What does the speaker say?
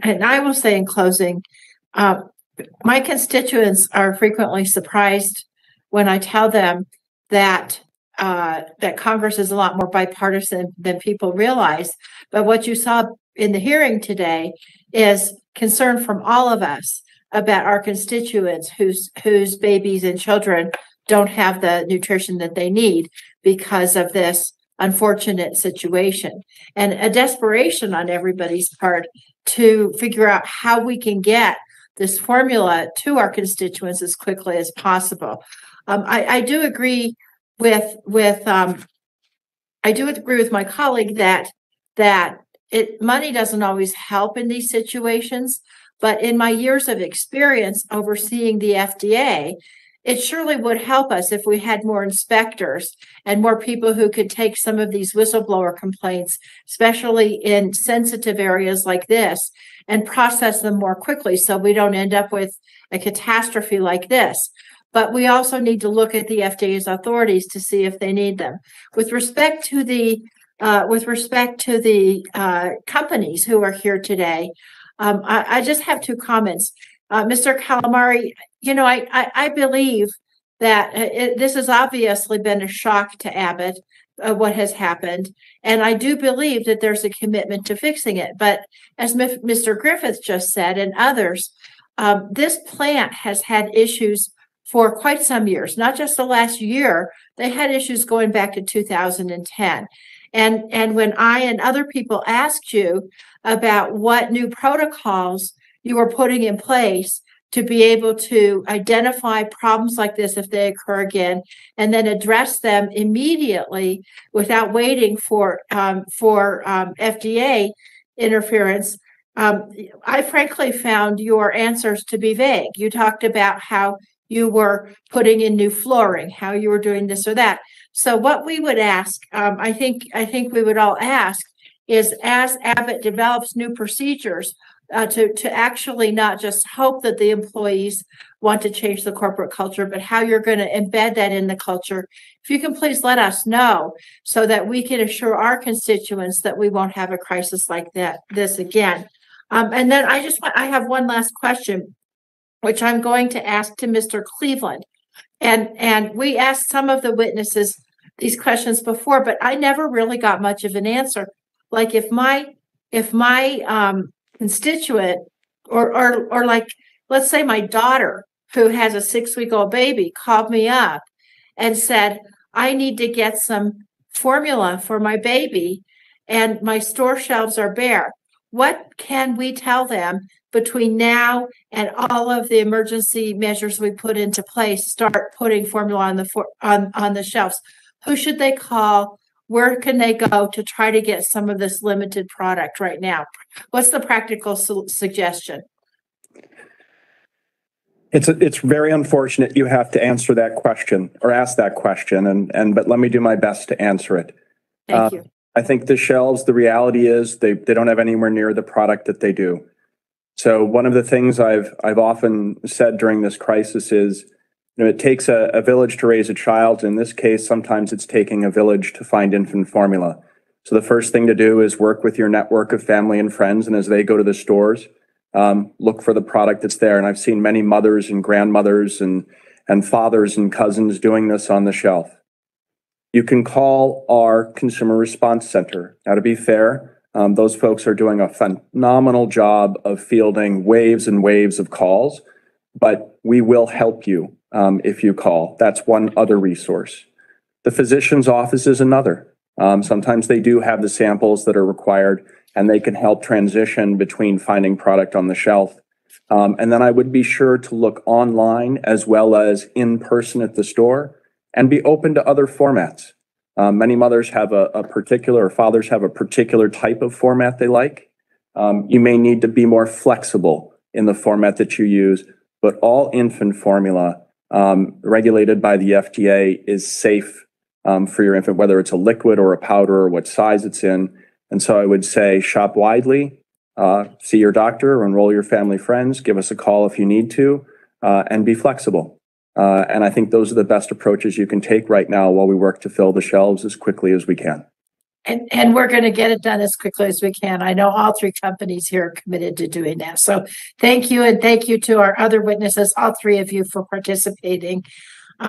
And I will say in closing, uh, my constituents are frequently surprised when I tell them that that Congress is a lot more bipartisan than people realize. But what you saw in the hearing today is concern from all of us about our constituents whose babies and children don't have the nutrition that they need because of this unfortunate situation, and a desperation on everybody's part to figure out how we can get this formula to our constituents as quickly as possible. I do agree with I do agree with my colleague that money doesn't always help in these situations, but in my years of experience overseeing the FDA, it surely would help us if we had more inspectors and more people who could take some of these whistleblower complaints, especially in sensitive areas like this, and process them more quickly so we don't end up with a catastrophe like this. But we also need to look at the FDA's authorities to see if they need them. With respect to the companies who are here today, I just have two comments. Mr. Calamari, I believe that this has obviously been a shock to Abbott, what has happened. And I do believe that there's a commitment to fixing it. But as Mr. Griffith just said, and others, this plant has had issues for quite some years, not just the last year. They had issues going back to 2010. And when I and other people asked you about what new protocols you were putting in place to be able to identify problems like this if they occur again, and then address them immediately without waiting for FDA interference, I frankly found your answers to be vague. You talked about how you were putting in new flooring, how you were doing this or that. So what we would ask, I think we would all ask, is as Abbott develops new procedures, to actually not just hope that the employees want to change the corporate culture, but how you're going to embed that in the culture. If you can please let us know so that we can assure our constituents that we won't have a crisis like this again. And then I have one last question, which I'm going to ask to Mr. Cleveland. And we asked some of the witnesses these questions before, but I never really got much of an answer. Like if my constituent or like, let's say my daughter who has a 6-week-old baby called me up and said, I need to get some formula for my baby and my store shelves are bare. What can we tell them between now and all of the emergency measures we put into place, start putting formula on the shelves? Who should they call? Where can they go to try to get some of this limited product right now? What's the practical suggestion? It's very unfortunate you have to answer that question or ask that question, but let me do my best to answer it. Thank you. I think the shelves, the reality is they don't have anywhere near the product that they do. So one of the things I've often said during this crisis is, it takes a village to raise a child. In this case, sometimes it's taking a village to find infant formula. So the first thing to do is work with your network of family and friends, and as they go to the stores, look for the product that's there. And I've seen many mothers and grandmothers and fathers and cousins doing this on the shelf. You can call our Consumer Response Center. Now, to be fair, those folks are doing a phenomenal job of fielding waves and waves of calls, but we will help you if you call. That's one other resource. The physician's office is another. Sometimes they do have the samples that are required, and they can help transition between finding product on the shelf. And then I would be sure to look online as well as in person at the store and be open to other formats. Many mothers have a particular, or fathers have a particular type of format they like. You may need to be more flexible in the format that you use, but all infant formula regulated by the FDA is safe for your infant, whether it's a liquid or a powder or what size it's in. And so I would say shop widely, see your doctor, enroll your family friends, give us a call if you need to, and be flexible. And I think those are the best approaches you can take right now while we work to fill the shelves as quickly as we can. And we're going to get it done as quickly as we can. I know all three companies here are committed to doing that. So thank you. And thank you to our other witnesses, all three of you, for participating.